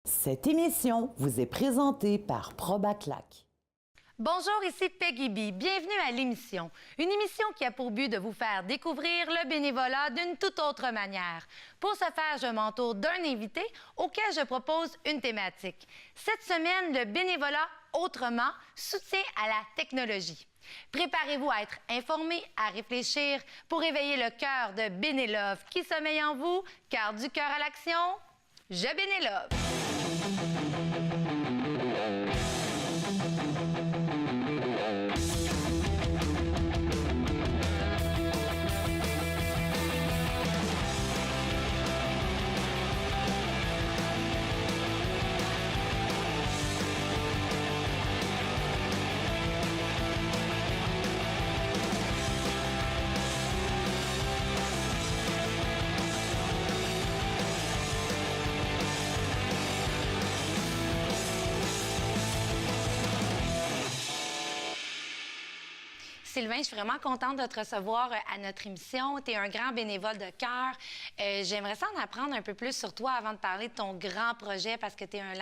Cette émission vous est présentée par Probaclac. Bonjour, ici Peggy B. Bienvenue à l'émission. Une émission qui a pour but de vous faire découvrir le bénévolat d'une toute autre manière. Pour ce faire, je m'entoure d'un invité auquel je propose une thématique. Cette semaine, le bénévolat autrement, soutien à la technologie. Préparez-vous à être informé, à réfléchir pour éveiller le cœur de Bénélove qui sommeille en vous, car du cœur à l'action, je Bénélove. Sylvain, je suis vraiment contente de te recevoir à notre émission. Tu es un grand bénévole de cœur. J'aimerais ça en apprendre un peu plus sur toi avant de parler de ton grand projet parce que tu es un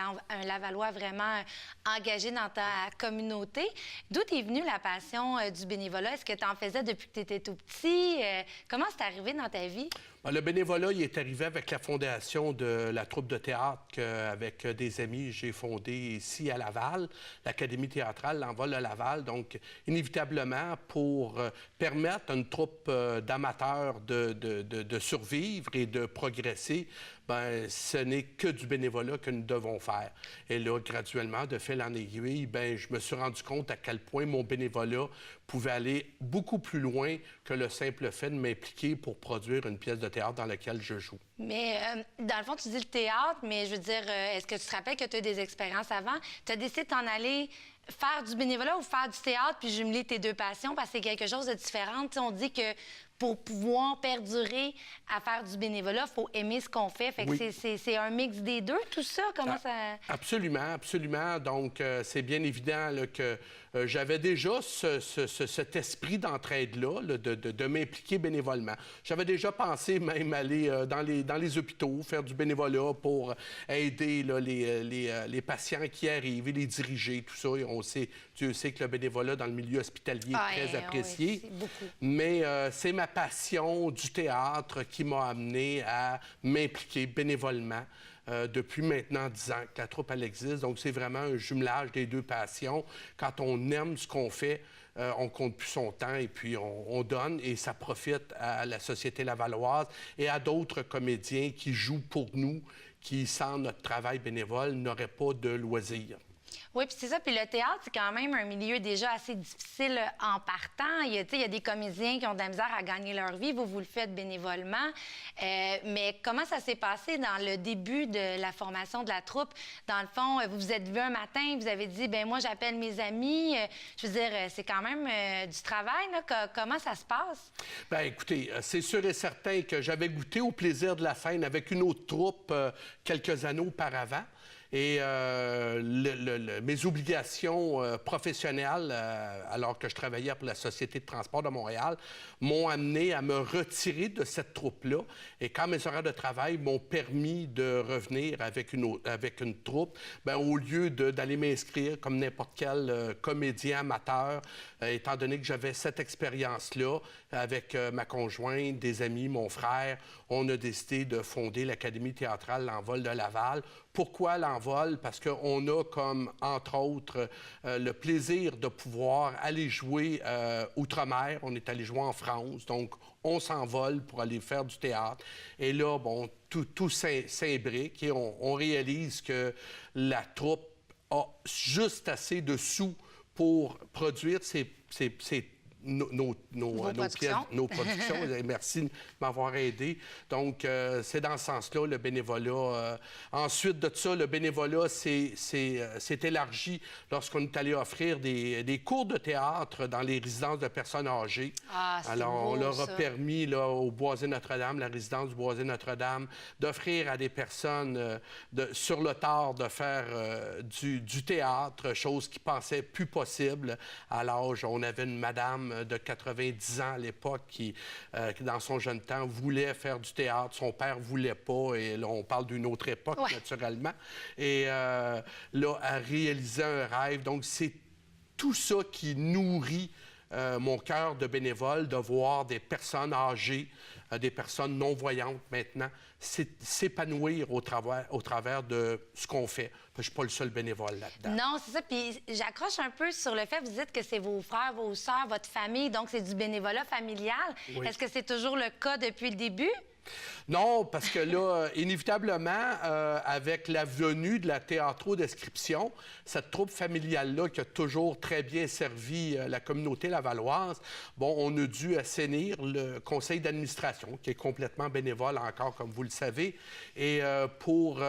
Lavallois vraiment engagé dans ta communauté. D'où est venue la passion du bénévolat? Est-ce que tu en faisais depuis que tu étais tout petit? Comment c'est arrivé dans ta vie? Le bénévolat, il est arrivé avec la fondation de la troupe de théâtre qu'avec des amis, j'ai fondé ici à Laval, l'Académie théâtrale, l'Envol de Laval. Donc, inévitablement, pour permettre à une troupe d'amateurs de survivre et de progresser, bien, ce n'est que du bénévolat que nous devons faire. Et là, graduellement, de fil en aiguille, bien, je me suis rendu compte à quel point mon bénévolat pouvait aller beaucoup plus loin que le simple fait de m'impliquer pour produire une pièce de théâtre dans laquelle je joue. Mais dans le fond, tu dis le théâtre, mais je veux dire, est-ce que tu te rappelles que tu as eu des expériences avant? Tu as décidé de t'en aller faire du bénévolat ou faire du théâtre puis jumeler tes deux passions parce que c'est quelque chose de différent. T'sais, on dit que pour pouvoir perdurer à faire du bénévolat, il faut aimer ce qu'on fait. Fait que oui. c'est un mix des deux, tout ça? Comment ça... Absolument, absolument. Donc, c'est bien évident là, que j'avais déjà cet esprit d'entraide-là, de m'impliquer bénévolement. J'avais déjà pensé même aller dans les hôpitaux, faire du bénévolat pour aider là, les patients qui arrivent et les diriger, tout ça. Et on sait, Dieu sait que le bénévolat dans le milieu hospitalier est très apprécié. Oui, beaucoup. Mais c'est ma passion du théâtre qui m'a amené à m'impliquer bénévolement depuis maintenant 10 ans que la troupe elle existe. Donc, c'est vraiment un jumelage des deux passions. Quand on aime ce qu'on fait, on compte plus son temps et puis on donne et ça profite à la société lavalloise et à d'autres comédiens qui jouent pour nous, qui, sans notre travail bénévole, n'auraient pas de loisirs. Oui, puis c'est ça. Puis le théâtre, c'est quand même un milieu déjà assez difficile en partant. Il y a des comédiens qui ont de la misère à gagner leur vie. Vous le faites bénévolement. Mais comment ça s'est passé dans le début de la formation de la troupe? Dans le fond, vous vous êtes vu un matin, vous avez dit, ben moi, j'appelle mes amis. Je veux dire, c'est quand même du travail, là. Comment ça se passe? Bien, écoutez, c'est sûr et certain que j'avais goûté au plaisir de la scène avec une autre troupe quelques années auparavant. Et mes obligations professionnelles, alors que je travaillais pour la Société de transport de Montréal, m'ont amené à me retirer de cette troupe-là. Et quand mes horaires de travail m'ont permis de revenir avec une troupe, bien, au lieu d'aller m'inscrire comme n'importe quel comédien amateur, étant donné que j'avais cette expérience-là avec ma conjointe, des amis, mon frère, on a décidé de fonder l'Académie théâtrale L'Envol de Laval. Pourquoi l'envol? Parce qu'on a comme, entre autres, le plaisir de pouvoir aller jouer outre-mer. On est allé jouer en France, donc on s'envole pour aller faire du théâtre. Et là, bon, tout s'imbrique et on réalise que la troupe a juste assez de sous pour produire nos productions. Merci de m'avoir aidé. Donc, c'est dans ce sens-là, le bénévolat. Ensuite de ça, le bénévolat s'est élargi lorsqu'on est allé offrir des cours de théâtre dans les résidences de personnes âgées. Ah, alors, beau, on leur ça. a permis, là, au Boisé Notre-Dame, la résidence du Boisé Notre-Dame, d'offrir à des personnes sur le tard de faire du théâtre, chose qu'ils pensaient plus possible. À l'âge, on avait une madame de 90 ans à l'époque qui, dans son jeune temps, voulait faire du théâtre. Son père ne voulait pas. Et là, on parle d'une autre époque, naturellement. Et là, a réalisé un rêve. Donc, c'est tout ça qui nourrit mon cœur de bénévole, de voir des personnes âgées, des personnes non-voyantes maintenant, s'épanouir au travers de ce qu'on fait. Je ne suis pas le seul bénévole là-dedans. Non, c'est ça. Puis j'accroche un peu sur le fait, vous dites que c'est vos frères, vos sœurs, votre famille, donc c'est du bénévolat familial. Oui. Est-ce que c'est toujours le cas depuis le début? Non, parce que là, inévitablement, avec la venue de la théâtro-description, cette troupe familiale-là qui a toujours très bien servi la communauté lavalloise, bon, on a dû assainir le conseil d'administration, qui est complètement bénévole encore, comme vous le savez, et pour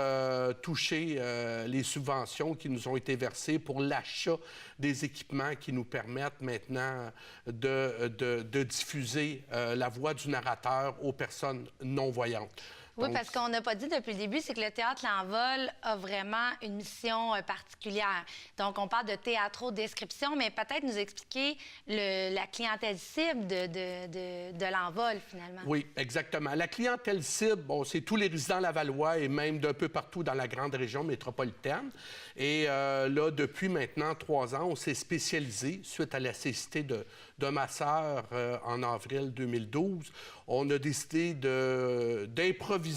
toucher les subventions qui nous ont été versées pour l'achat des équipements qui nous permettent maintenant de diffuser la voix du narrateur aux personnes non-voyantes. Oui, donc, parce qu'on n'a pas dit depuis le début, c'est que le Théâtre L'Envol a vraiment une mission particulière. Donc, on parle de théâtro-description, mais peut-être nous expliquer la clientèle cible de L'Envol, finalement. Oui, exactement. La clientèle cible, bon, c'est tous les résidents lavallois et même d'un peu partout dans la grande région métropolitaine. Et là, depuis maintenant 3 ans, on s'est spécialisé, suite à la cécité de ma sœur en avril 2012, on a décidé d'improviser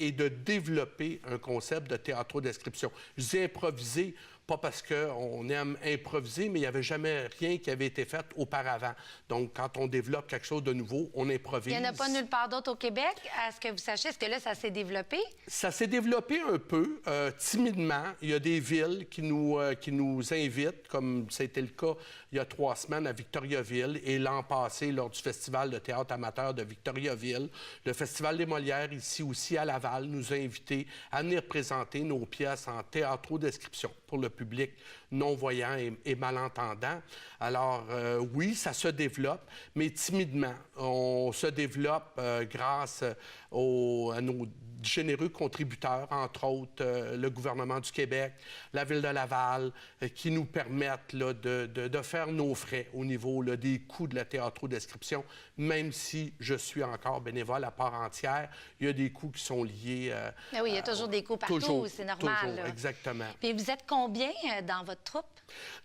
et de développer un concept de théâtro-description. Je dis improviser, pas parce qu'on aime improviser, mais il n'y avait jamais rien qui avait été fait auparavant. Donc, quand on développe quelque chose de nouveau, on improvise. Il n'y en a pas nulle part d'autre au Québec, à ce que vous sachiez. Est-ce que là, ça s'est développé? Ça s'est développé un peu, timidement. Il y a des villes qui nous invitent, comme c'était le cas il y a 3 semaines à Victoriaville et l'an passé lors du Festival de théâtre amateur de Victoriaville. Le Festival des Molières, ici aussi à Laval, nous a invités à venir présenter nos pièces en théâtro-description pour le public non-voyant et malentendant. Alors, oui, ça se développe, mais timidement. On se développe grâce à nos généreux contributeurs, entre autres le gouvernement du Québec, la Ville de Laval, qui nous permettent là, de faire nos frais au niveau là, des coûts de la théâtro-description, même si je suis encore bénévole à part entière. Il y a des coûts qui sont liés... Mais oui, il y a toujours des coûts partout, c'est normal. Toujours, là. exactement. Puis vous êtes combien dans votre troupe?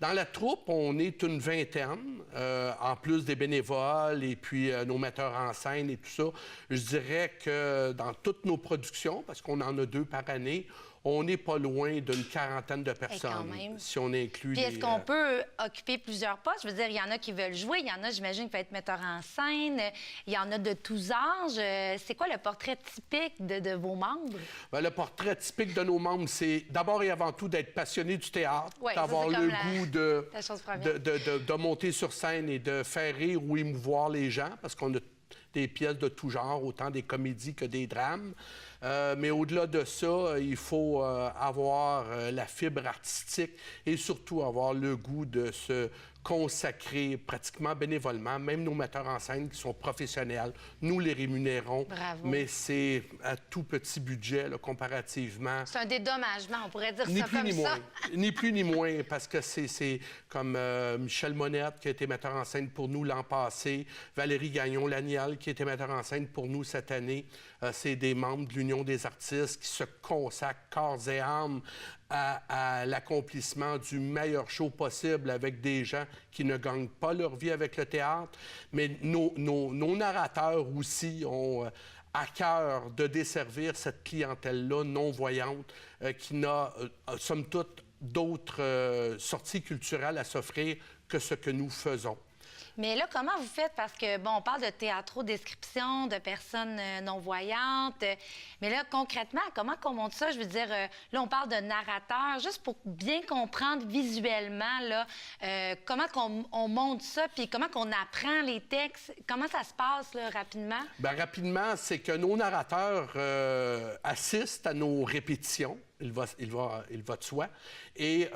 Dans la troupe, on est une vingtaine, en plus des bénévoles et puis nos metteurs en scène et tout ça. Je dirais que dans toutes nos productions, parce qu'on en a 2 par année, on n'est pas loin d'une 40aine de personnes, si on inclut Puis est-ce qu'on peut occuper plusieurs postes? Je veux dire, il y en a qui veulent jouer, il y en a, j'imagine, qui peuvent être metteurs en scène, il y en a de tous âges. C'est quoi le portrait typique de vos membres? Bien, le portrait typique de nos membres, c'est d'abord et avant tout d'être passionné du théâtre, d'avoir le goût de monter sur scène et de faire rire ou émouvoir les gens, parce qu'on a des pièces de tout genre, autant des comédies que des drames. Mais au-delà de ça, il faut avoir la fibre artistique et surtout avoir le goût de se consacrer pratiquement bénévolement. Même nos metteurs en scène qui sont professionnels, nous les rémunérons. Bravo. Mais c'est à tout petit budget, là, comparativement. C'est un dédommagement, on pourrait dire ni ça plus, comme ni ça. Moins. Ni plus ni moins, parce que c'est comme Michel Monette, qui a été metteur en scène pour nous l'an passé, Valérie Gagnon-Laniel, qui a été metteur en scène pour nous cette année. C'est des membres de l'Union des artistes qui se consacrent corps et âme à l'accomplissement du meilleur show possible avec des gens qui ne gagnent pas leur vie avec le théâtre. Mais nos narrateurs aussi ont à cœur de desservir cette clientèle-là non-voyante qui n'a, somme toute, d'autres sorties culturelles à s'offrir que ce que nous faisons. Mais là, comment vous faites? Parce que, bon, on parle de théâtro-description, de personnes non-voyantes. Mais là, concrètement, comment qu'on monte ça? Je veux dire, là, on parle de narrateur. Juste pour bien comprendre visuellement, là, comment on monte ça, puis comment qu'on apprend les textes. Comment ça se passe, là, rapidement? Bien, rapidement, c'est que nos narrateurs assistent à nos répétitions. Il va de soi, et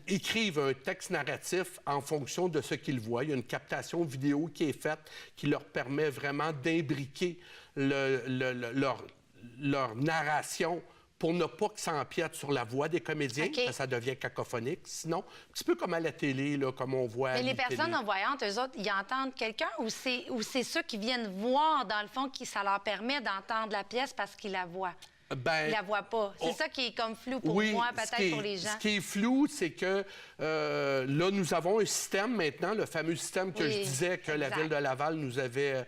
écrivent un texte narratif en fonction de ce qu'ils voient. Il y a une captation vidéo qui est faite qui leur permet vraiment d'imbriquer leur narration pour ne pas que ça empiète sur la voix des comédiens, OK. parce que ça devient cacophonique. Sinon, un petit peu comme à la télé, là, comme on voit à Mais les la personnes télé. non-voyantes, eux autres, ils entendent quelqu'un ou c'est ceux qui viennent voir, dans le fond, qui ça leur permet d'entendre la pièce parce qu'ils la voient? Ben, Ils la voient pas. C'est on- ça qui est comme flou pour oui, moi, ce peut-être qui est- pour les gens. Ce qui est flou, c'est que là, nous avons un système maintenant, le fameux système que Oui, je disais que la exact. Ville de Laval nous avait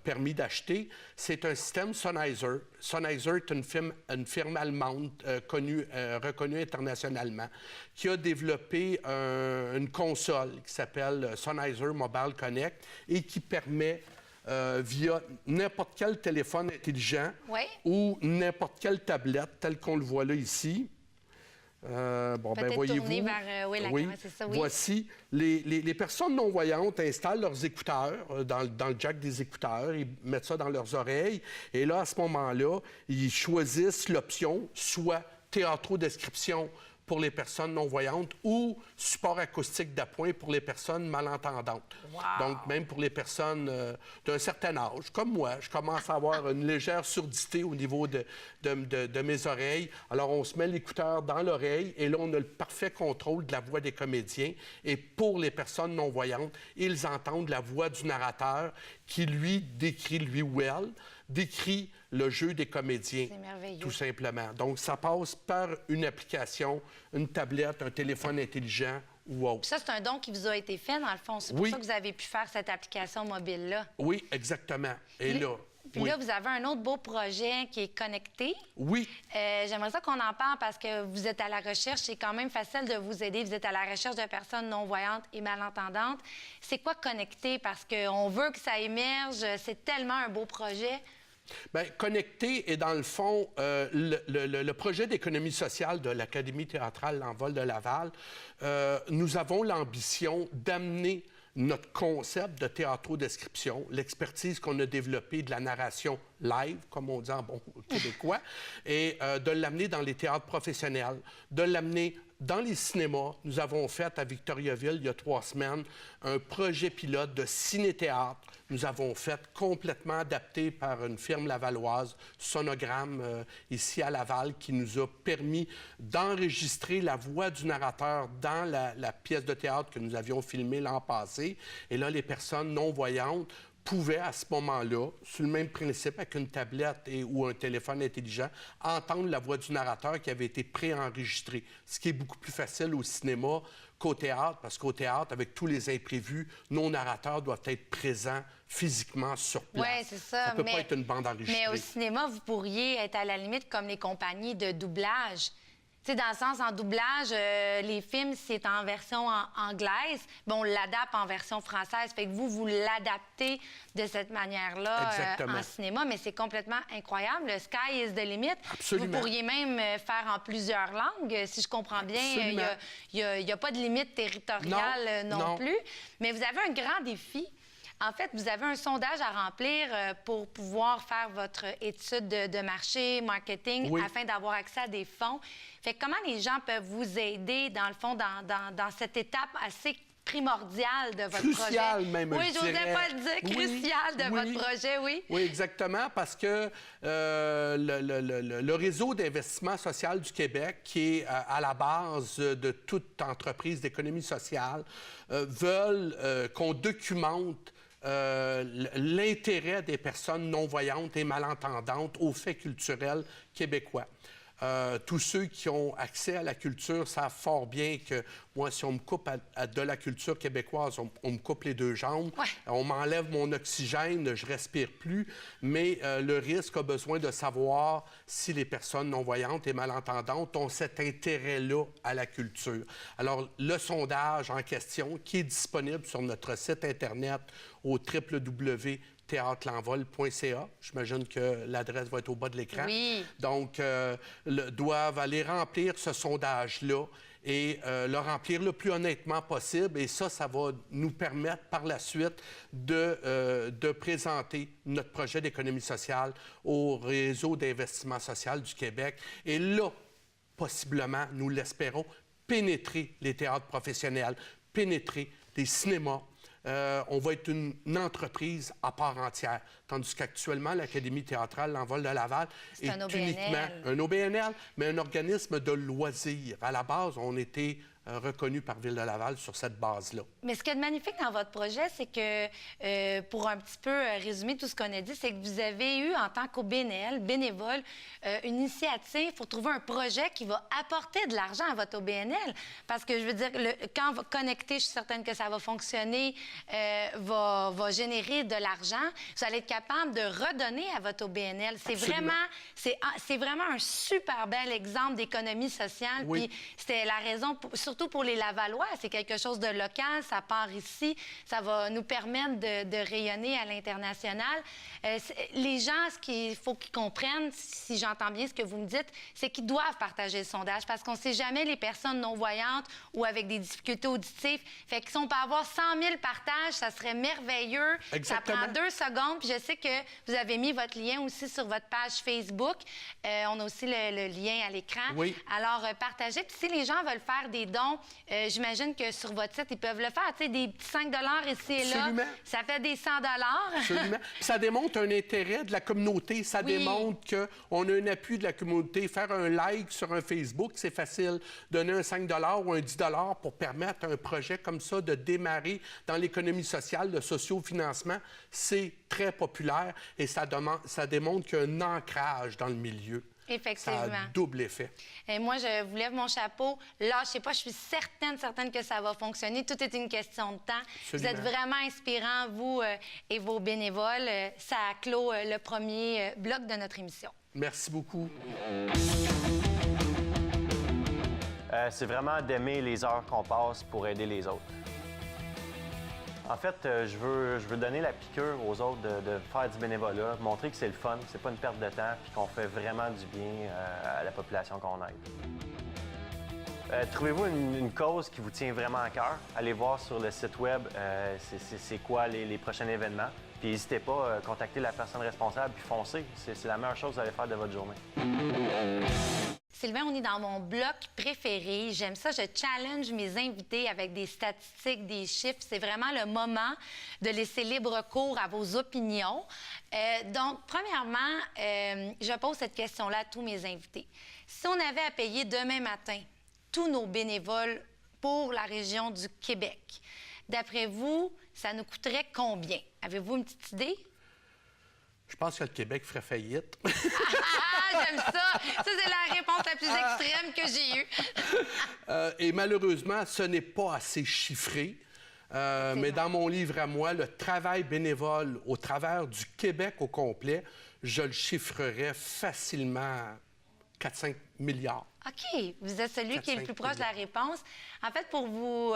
permis d'acheter. C'est un système Sennheiser. Sennheiser est une firme allemande reconnue internationalement qui a développé une console qui s'appelle Sennheiser Mobile Connect et qui permet via n'importe quel téléphone intelligent Oui. ou n'importe quelle tablette, telle qu'on le voit là ici. Peut-être voyez-vous. tourner vers, oui, la caméra, c'est ça, oui. Voici, les personnes non-voyantes installent leurs écouteurs dans le jack des écouteurs, ils mettent ça dans leurs oreilles, et là, à ce moment-là, ils choisissent l'option soit théâtro-description pour les personnes non-voyantes ou support acoustique d'appoint pour les personnes malentendantes. Wow. Donc, même pour les personnes d'un certain âge, comme moi, je commence à avoir une légère surdité au niveau de mes oreilles. Alors, on se met l'écouteur dans l'oreille et là, on a le parfait contrôle de la voix des comédiens. Et pour les personnes non-voyantes, ils entendent la voix du narrateur qui, lui, décrit, lui ou elle, décrit le jeu des comédiens, C'est merveilleux. tout simplement. Donc, ça passe par une application, une tablette, un téléphone intelligent ou autre. Puis ça, c'est un don qui vous a été fait, dans le fond. C'est pour Oui. ça que vous avez pu faire cette application mobile-là. Oui, exactement. Et là, Puis oui. là, vous avez un autre beau projet qui est connecté. Oui, J'aimerais ça qu'on en parle parce que vous êtes à la recherche. C'est quand même facile de vous aider. Vous êtes à la recherche de personnes non-voyantes et malentendantes. C'est quoi connecter? Parce qu'on veut que ça émerge. C'est tellement un beau projet. bien, connecté est dans le fond le projet d'économie sociale de l'Académie théâtrale L'Envol de Laval. Nous avons l'ambition d'amener notre concept de théâtro-description, l'expertise qu'on a développée de la narration live, comme on dit en bon québécois, et de l'amener dans les théâtres professionnels, de l'amener dans les cinémas. Nous avons fait à Victoriaville, il y a 3 semaines, un projet pilote de ciné-théâtre. Nous avons fait complètement adapté par une firme lavalloise, Sonogramme, ici à Laval, qui nous a permis d'enregistrer la voix du narrateur dans la pièce de théâtre que nous avions filmée l'an passé. Et là, les personnes non-voyantes pouvaient, à ce moment-là, sur le même principe, avec une tablette ou un téléphone intelligent, entendre la voix du narrateur qui avait été préenregistrée. Ce qui est beaucoup plus facile au cinéma qu'au théâtre, parce qu'au théâtre, avec tous les imprévus, nos narrateurs doivent être présents physiquement sur place. Oui, c'est ça. Ça ne peut pas être une bande enregistrée. Mais au cinéma, vous pourriez être à la limite comme les compagnies de doublage. Tu sais, dans le sens, en doublage, les films, c'est en version anglaise. Bon, on l'adapte en version française. Fait que vous l'adaptez de cette manière-là Exactement. en cinéma. Mais c'est complètement incroyable. Le sky is the limit. Absolument. Vous pourriez même faire en plusieurs langues, si je comprends bien. Absolument. Il n'y a pas de limite territoriale non plus. Mais vous avez un grand défi. En fait, vous avez un sondage à remplir pour pouvoir faire votre étude de marché, marketing, Oui. afin d'avoir accès à des fonds. Fait que comment les gens peuvent vous aider, dans le fond, dans cette étape assez primordiale de votre Crucial, projet? même, Oui, je j'osais dirais. pas le dire. Oui, Crucial de oui. votre projet, oui. Oui, exactement, parce que le réseau d'investissement social du Québec, qui est à la base de toute entreprise d'économie sociale, veulent qu'on documente l'intérêt des personnes non-voyantes et malentendantes aux faits culturels québécois. Tous ceux qui ont accès à la culture savent fort bien que moi, si on me coupe de la culture québécoise, on me coupe les 2 jambes, Ouais. on m'enlève mon oxygène, je respire plus, mais le risque a besoin de savoir si les personnes non-voyantes et malentendantes ont cet intérêt-là à la culture. Alors, le sondage en question, qui est disponible sur notre site Internet au www.théâtrelenvol.ca. J'imagine que l'adresse va être au bas de l'écran. Oui. Donc, doivent aller remplir ce sondage-là et le remplir le plus honnêtement possible. Et ça va nous permettre par la suite de présenter notre projet d'économie sociale au réseau d'investissement social du Québec. Et là, possiblement, nous l'espérons, pénétrer les théâtres professionnels, pénétrer les cinémas. On va être une entreprise à part entière. tandis qu'actuellement, l'Académie théâtrale L'Envol de Laval est un OBNL. uniquement un OBNL, mais un organisme de loisirs. À la base, on était reconnu par Ville de Laval sur cette base-là. Mais ce qui est de magnifique dans votre projet, c'est que, pour un petit peu résumer tout ce qu'on a dit, c'est que vous avez eu, en tant qu'OBNL, bénévole, une initiative pour trouver un projet qui va apporter de l'argent à votre OBNL. Parce que, je veux dire, quand on va connecter, je suis certaine que ça va fonctionner, va générer de l'argent. Vous allez être capable de redonner à votre OBNL. C'est vraiment un super bel exemple d'économie sociale. Oui. Puis c'était la raison, surtout pour les Lavallois, c'est quelque chose de local, ça part ici, ça va nous permettre de rayonner à l'international. Les gens, ce qu'il faut qu'ils comprennent, si j'entends bien ce que vous me dites, c'est qu'ils doivent partager le sondage parce qu'on ne sait jamais les personnes non-voyantes ou avec des difficultés auditives. Fait que si on peut avoir 100 000 partages, ça serait merveilleux. Exactement. Ça prend 2 secondes. Puis je sais que vous avez mis votre lien aussi sur votre page Facebook. On a aussi le lien à l'écran. Oui. Alors, partagez. Puis si les gens veulent faire des dons, j'imagine que sur votre site, ils peuvent le faire. Tu sais, des petits 5 ici et là. Absolument. Ça fait des 100 Absolument. Puis ça démontre un intérêt de la communauté. Ça démontre qu'on a un appui de la communauté. Faire un like sur un Facebook, c'est facile. Donner un 5 ou un 10 pour permettre à un projet comme ça de démarrer dans l'économie sociale, le socio-financement, c'est très populaire et ça démontre qu'il y a un ancrage dans le milieu. Effectivement. Ça a double effet. Et moi, je vous lève mon chapeau. Là, je sais pas, je suis certaine que ça va fonctionner. Tout est une question de temps. Absolument. Vous êtes vraiment inspirants, vous et vos bénévoles. Ça clôt le premier bloc de notre émission. Merci beaucoup. C'est vraiment d'aimer les heures qu'on passe pour aider les autres. En fait, je veux donner la piqûre aux autres de faire du bénévolat, montrer que c'est le fun, c'est pas une perte de temps, puis qu'on fait vraiment du bien à la population qu'on aide. Trouvez-vous une cause qui vous tient vraiment à cœur? Allez voir sur le site web c'est quoi les prochains événements. Puis n'hésitez pas à contacter la personne responsable, puis foncez. C'est la meilleure chose que vous allez faire de votre journée. Sylvain, on est dans mon bloc préféré. J'aime ça. Je challenge mes invités avec des statistiques, des chiffres. C'est vraiment le moment de laisser libre cours à vos opinions. Donc, premièrement, je pose cette question-là à tous mes invités. Si on avait à payer demain matin tous nos bénévoles pour la région du Québec, d'après vous, ça nous coûterait combien? Avez-vous une petite idée? Je pense que le Québec ferait faillite. J'aime ça! Ça, c'est la réponse la plus extrême que j'ai eue. Et malheureusement, ce n'est pas assez chiffré. Mais dans mon livre à moi, le travail bénévole au travers du Québec au complet, je le chiffrerais facilement à 4-5 milliards. OK. Vous êtes celui qui est le plus proche de la réponse. En fait, pour vous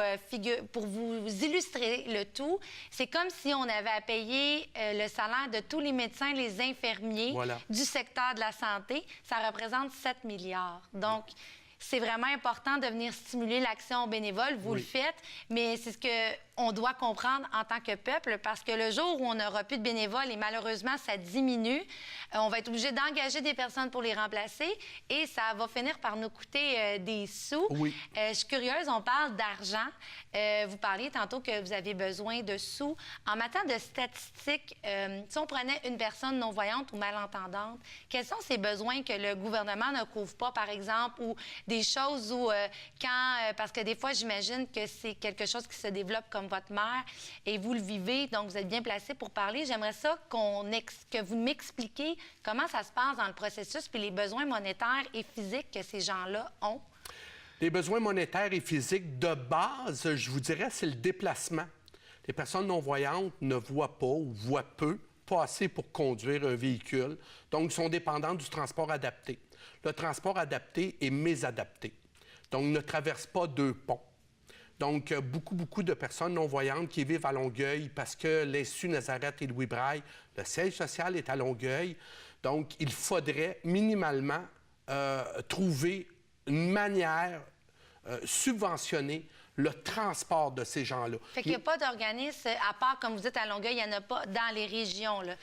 illustrer le tout, c'est comme si on avait à payer le salaire de tous les médecins, les infirmiers du secteur de la santé. Ça représente 7 milliards. Donc, c'est vraiment important de venir stimuler l'action bénévole. Vous le faites, mais c'est ce qu'on doit comprendre en tant que peuple, parce que le jour où on n'aura plus de bénévoles, et malheureusement, ça diminue, on va être obligé d'engager des personnes pour les remplacer et ça va finir par nous coûter des sous. Oui. Je suis curieuse, on parle d'argent. Vous parliez tantôt que vous avez besoin de sous. En matière de statistiques, si on prenait une personne non-voyante ou malentendante, quels sont ces besoins que le gouvernement ne couvre pas, par exemple, ou des choses où, parce que des fois, j'imagine que c'est quelque chose qui se développe comme votre mère et vous le vivez, donc vous êtes bien placé pour parler. J'aimerais ça que vous m'expliquiez comment ça se passe dans le processus puis les besoins monétaires et physiques que ces gens-là ont. Les besoins monétaires et physiques de base, je vous dirais, c'est le déplacement. Les personnes non-voyantes ne voient pas ou voient peu, pas assez pour conduire un véhicule, donc sont dépendantes du transport adapté. Le transport adapté est mésadapté, donc ne traverse pas 2 ponts. Donc, beaucoup de personnes non-voyantes qui vivent à Longueuil parce que l'Institut Nazareth et Louis Braille, le siège social est à Longueuil. Donc, il faudrait minimalement trouver une manière subventionner le transport de ces gens-là. Fait qu'il n'y a pas d'organisme, à part, comme vous dites, à Longueuil, il n'y en a pas dans les régions, là.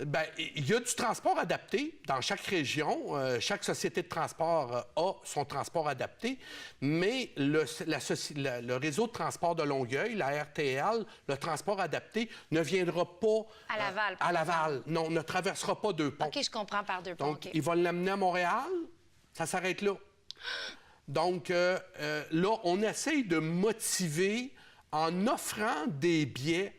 Bien, il y a du transport adapté dans chaque région. Chaque société de transport a son transport adapté, mais le réseau de transport de Longueuil, la RTL, le transport adapté, ne viendra pas À Laval, par à Laval. Non, ne traversera pas deux ponts. OK, je comprends par deux ponts. Donc, OK. il va l'amener à Montréal, ça s'arrête là. Donc, là, on essaye de motiver en offrant des billets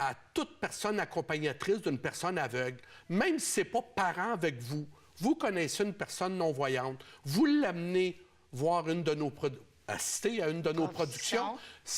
à toute personne accompagnatrice d'une personne aveugle, même si ce n'est pas parent avec vous. Vous connaissez une personne non-voyante, vous l'amenez voir assister à une de nos productions,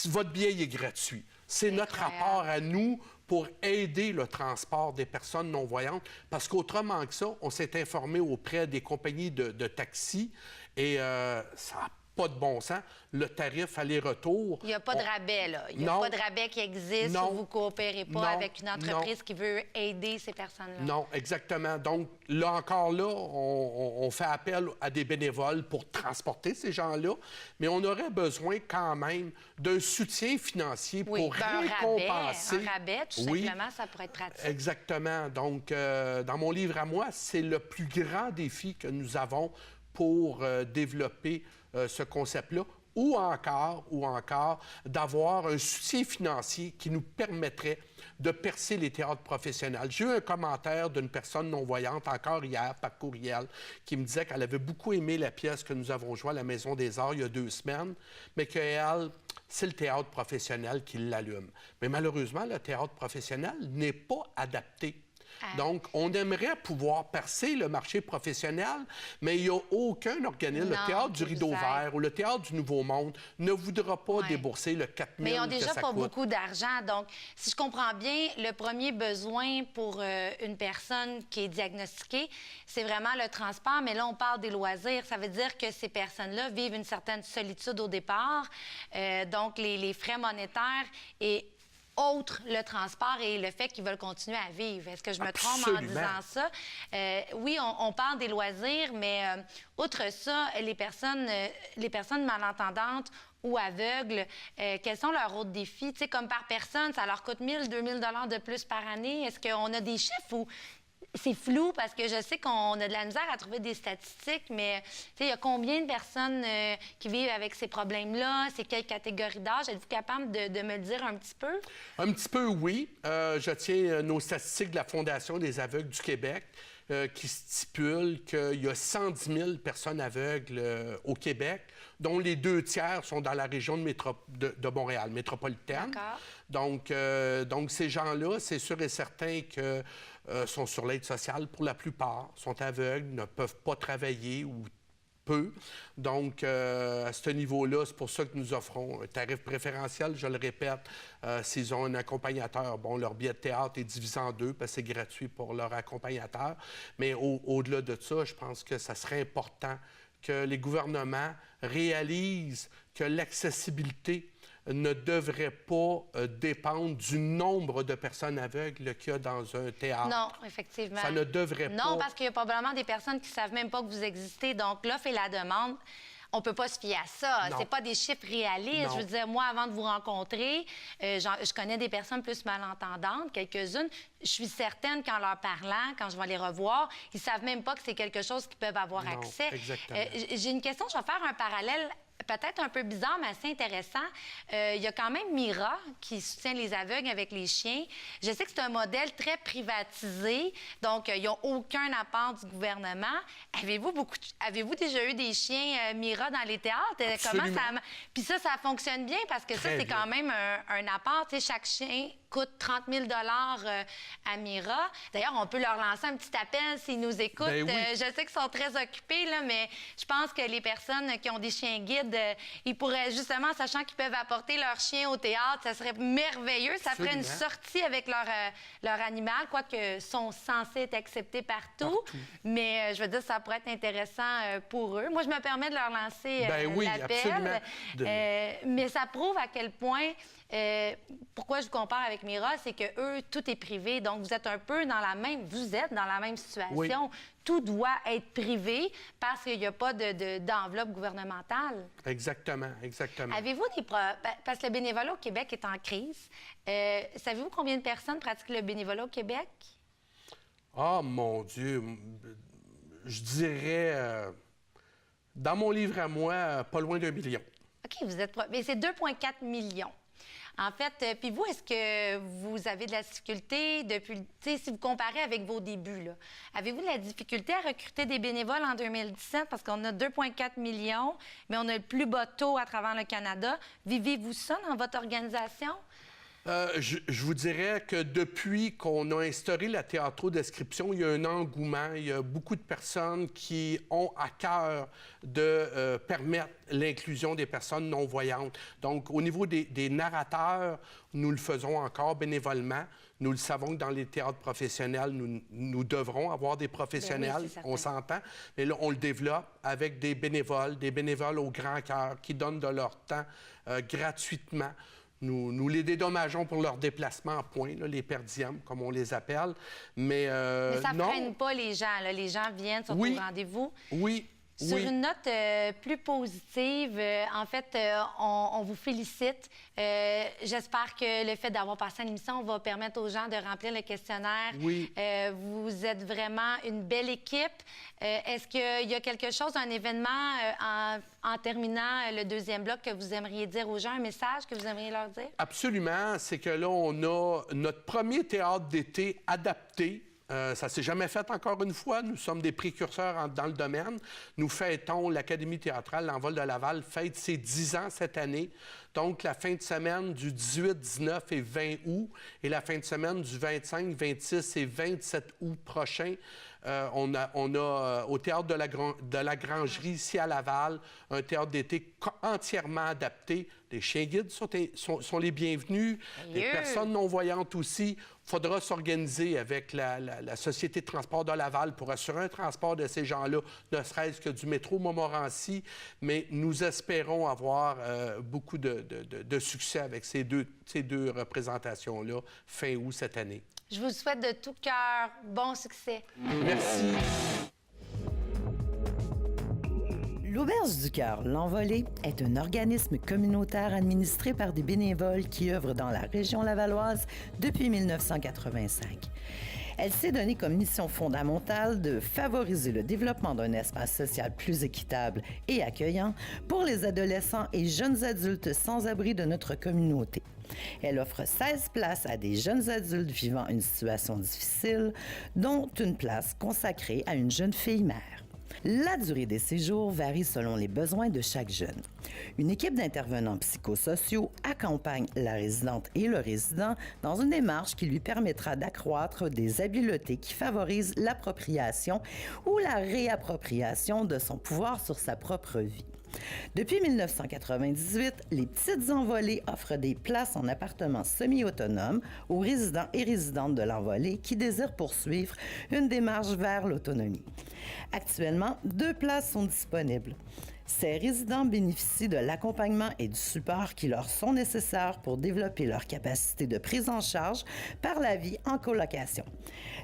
votre billet est gratuit. C'est notre rapport à nous pour aider le transport des personnes non-voyantes, parce qu'autrement que ça, on s'est informé auprès des compagnies de taxis et ça n'a pas de bon sens. Le tarif aller-retour... Il n'y a pas de rabais, là. Il n'y a pas de rabais qui existe ou vous ne coopérez pas avec une entreprise qui veut aider ces personnes-là. Non, exactement. Donc, là encore, là, on fait appel à des bénévoles pour transporter ces gens-là, mais on aurait besoin quand même d'un soutien financier pour récompenser... Un rabais, tout simplement, ça pourrait être pratique. Exactement. Donc, dans mon livre à moi, c'est le plus grand défi que nous avons pour développer ce concept-là, ou encore d'avoir un soutien financier qui nous permettrait de percer les théâtres professionnels. J'ai eu un commentaire d'une personne non-voyante encore hier par courriel qui me disait qu'elle avait beaucoup aimé la pièce que nous avons jouée à la Maison des Arts il y a 2 semaines, mais qu'elle, c'est le théâtre professionnel qui l'allume. Mais malheureusement, le théâtre professionnel n'est pas adapté. Donc, on aimerait pouvoir percer le marché professionnel, mais il n'y a aucun organisme, le Théâtre du Rideau Vert ou le Théâtre du Nouveau Monde, ne voudra pas débourser le 4 000 mais ils n'ont déjà pas coûte. beaucoup d'argent. Donc, si je comprends bien, le premier besoin pour une personne qui est diagnostiquée, c'est vraiment le transport. Mais là, on parle des loisirs. Ça veut dire que ces personnes-là vivent une certaine solitude au départ. Donc, les frais monétaires et autre le transport et le fait qu'ils veulent continuer à vivre. Est-ce que je me trompe en disant ça? Oui, on parle des loisirs, mais outre ça, les personnes malentendantes ou aveugles, quels sont leurs autres défis? Tu sais, comme par personne, ça leur coûte 1 000, 2 000 $ de plus par année. Est-ce qu'on a des chiffres ou... C'est flou parce que je sais qu'on a de la misère à trouver des statistiques, mais il y a combien de personnes qui vivent avec ces problèmes-là? C'est quelle catégorie d'âge? Êtes-vous capable de me le dire un petit peu? Un petit peu, oui. Je tiens nos statistiques de la Fondation des aveugles du Québec qui stipulent qu'il y a 110 000 personnes aveugles au Québec, dont les 2 tiers sont dans la région de Montréal, métropolitaine. Donc, ces gens-là, c'est sûr et certain que sont sur l'aide sociale pour la plupart, sont aveugles, ne peuvent pas travailler ou peu. Donc, à ce niveau-là, c'est pour ça que nous offrons un tarif préférentiel, je le répète, s'ils ont un accompagnateur. Bon, leur billet de théâtre est divisé en 2 parce que c'est gratuit pour leur accompagnateur. Mais au-delà de ça, je pense que ça serait important que les gouvernements réalisent que l'accessibilité ne devrait pas dépendre du nombre de personnes aveugles qu'il y a dans un théâtre. Non, effectivement. Ça ne devrait pas. Non, parce qu'il y a probablement des personnes qui ne savent même pas que vous existez. Donc, l'offre et la demande, on ne peut pas se fier à ça. C'est pas des chiffres réalistes. Non. Je veux dire, moi, avant de vous rencontrer, je connais des personnes plus malentendantes, quelques-unes. Je suis certaine qu'en leur parlant, quand je vais les revoir, ils ne savent même pas que c'est quelque chose qu'ils peuvent avoir accès. Exactement. J'ai une question, je vais faire un parallèle peut-être un peu bizarre, mais assez intéressant. Il y a quand même Mira qui soutient les aveugles avec les chiens. Je sais que c'est un modèle très privatisé, donc ils n'ont aucun apport du gouvernement. Avez-vous déjà eu des chiens Mira dans les théâtres? Absolument. Puis ça fonctionne bien parce que ça, c'est quand même un apport. Tu sais, chaque chien coûte 30 000 $ à Mira. D'ailleurs, on peut leur lancer un petit appel s'ils nous écoutent. Ben oui. Je sais qu'ils sont très occupés, là, mais je pense que les personnes qui ont des chiens guides, ils pourraient justement, sachant qu'ils peuvent apporter leur chien au théâtre, ça serait merveilleux. Ça ferait une sortie avec leur animal, quoique sont censés être acceptés partout. Mais je veux dire, ça pourrait être intéressant pour eux. Moi, je me permets de leur lancer l'appel. Mais ça prouve à quel point... pourquoi je vous compare avec Mira, c'est que eux, tout est privé. Donc, vous êtes un peu dans la même... Vous êtes dans la même situation. Oui. Tout doit être privé parce qu'il n'y a pas d'enveloppe gouvernementale. Exactement, exactement. Avez-vous des... Parce que le bénévolat au Québec est en crise. Savez-vous combien de personnes pratiquent le bénévolat au Québec? Ah, mon Dieu! Je dirais, dans mon livre à moi, pas loin d'1 million. OK, vous êtes... Mais c'est 2,4 millions. En fait, puis vous, est-ce que vous avez de la difficulté depuis... Tu sais, si vous comparez avec vos débuts, là, avez-vous de la difficulté à recruter des bénévoles en 2017? Parce qu'on a 2,4 millions, mais on a le plus bas taux à travers le Canada. Vivez-vous ça dans votre organisation? Je vous dirais que depuis qu'on a instauré la théâtrodescription, il y a un engouement. Il y a beaucoup de personnes qui ont à cœur de permettre l'inclusion des personnes non-voyantes. Donc, au niveau des narrateurs, nous le faisons encore bénévolement. Nous le savons que dans les théâtres professionnels, nous devrons avoir des professionnels, oui, on s'entend. Mais là, on le développe avec des bénévoles au grand cœur qui donnent de leur temps gratuitement. Nous les dédommageons pour leur déplacement en point, là, les per diem, comme on les appelle. Mais ça ne non. freine pas les gens, là. Les gens viennent, sont Oui. au rendez-vous. Oui. Sur une note plus positive, en fait, on vous félicite. J'espère que le fait d'avoir passé à l'émission va permettre aux gens de remplir le questionnaire. Oui. Vous êtes vraiment une belle équipe. Est-ce qu'il y a quelque chose, un événement en terminant le deuxième bloc que vous aimeriez dire aux gens, un message que vous aimeriez leur dire? Absolument. C'est que là, on a notre premier théâtre d'été adapté. Ça ne s'est jamais fait encore une fois. Nous sommes des précurseurs dans le domaine. Nous fêtons, l'Académie théâtrale L'Envol de Laval fête ses 10 ans cette année. Donc, la fin de semaine du 18, 19 et 20 août et la fin de semaine du 25, 26 et 27 août prochain, on a au Théâtre de la Grangerie, ici à Laval, un théâtre d'été entièrement adapté. Les chiens guides sont les bienvenus, les personnes non-voyantes aussi. Il faudra s'organiser avec la Société de transport de Laval pour assurer un transport de ces gens-là, ne serait-ce que du métro Montmorency. Mais nous espérons avoir beaucoup de succès avec ces deux représentations-là fin août cette année. Je vous souhaite de tout cœur bon succès. Merci. L'Auberge du Cœur, l'Envolée, est un organisme communautaire administré par des bénévoles qui œuvrent dans la région lavalloise depuis 1985. Elle s'est donnée comme mission fondamentale de favoriser le développement d'un espace social plus équitable et accueillant pour les adolescents et jeunes adultes sans abri de notre communauté. Elle offre 16 places à des jeunes adultes vivant une situation difficile, dont une place consacrée à une jeune fille mère. La durée des séjours varie selon les besoins de chaque jeune. Une équipe d'intervenants psychosociaux accompagne la résidente et le résident dans une démarche qui lui permettra d'accroître des habiletés qui favorisent l'appropriation ou la réappropriation de son pouvoir sur sa propre vie. Depuis 1998, les Petites Envolées offrent des places en appartements semi-autonomes aux résidents et résidentes de l'Envolée qui désirent poursuivre une démarche vers l'autonomie. Actuellement, 2 places sont disponibles. Ces résidents bénéficient de l'accompagnement et du support qui leur sont nécessaires pour développer leur capacité de prise en charge par la vie en colocation.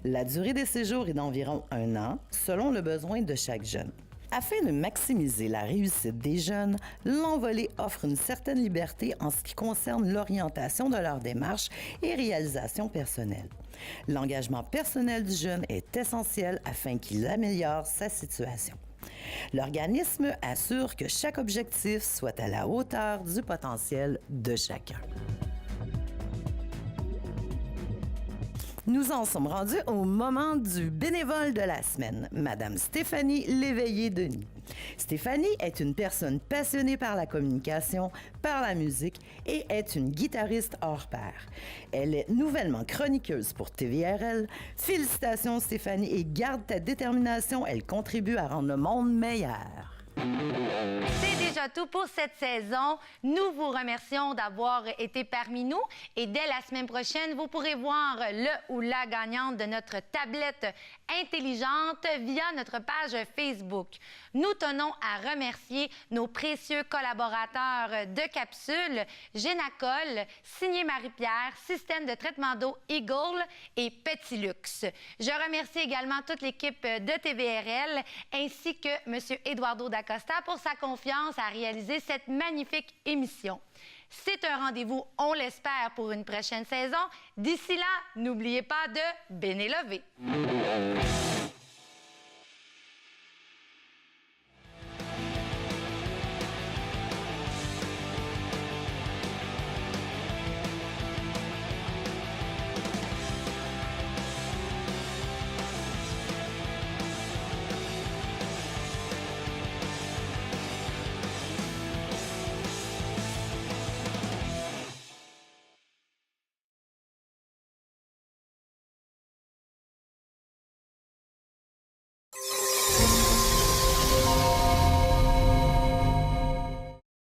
La durée des séjours est d'environ 1 an, selon le besoin de chaque jeune. Afin de maximiser la réussite des jeunes, l'Envolée offre une certaine liberté en ce qui concerne l'orientation de leur démarche et réalisation personnelle. L'engagement personnel du jeune est essentiel afin qu'il améliore sa situation. L'organisme assure que chaque objectif soit à la hauteur du potentiel de chacun. Nous en sommes rendus au moment du bénévole de la semaine, Madame Stéphanie Léveillé-Denis. Stéphanie est une personne passionnée par la communication, par la musique et est une guitariste hors pair. Elle est nouvellement chroniqueuse pour TVRL. Félicitations Stéphanie et garde ta détermination, elle contribue à rendre le monde meilleur. C'est déjà tout pour cette saison. Nous vous remercions d'avoir été parmi nous et dès la semaine prochaine, vous pourrez voir le ou la gagnante de notre tablette intelligente via notre page Facebook. Nous tenons à remercier nos précieux collaborateurs de capsules, Génacol, Signé Marie-Pierre, Système de traitement d'eau Eagle et Petit Luxe. Je remercie également toute l'équipe de TVRL ainsi que M. Eduardo da Costa pour sa confiance à réaliser cette magnifique émission. C'est un rendez-vous, on l'espère, pour une prochaine saison. D'ici là, n'oubliez pas de bénélever.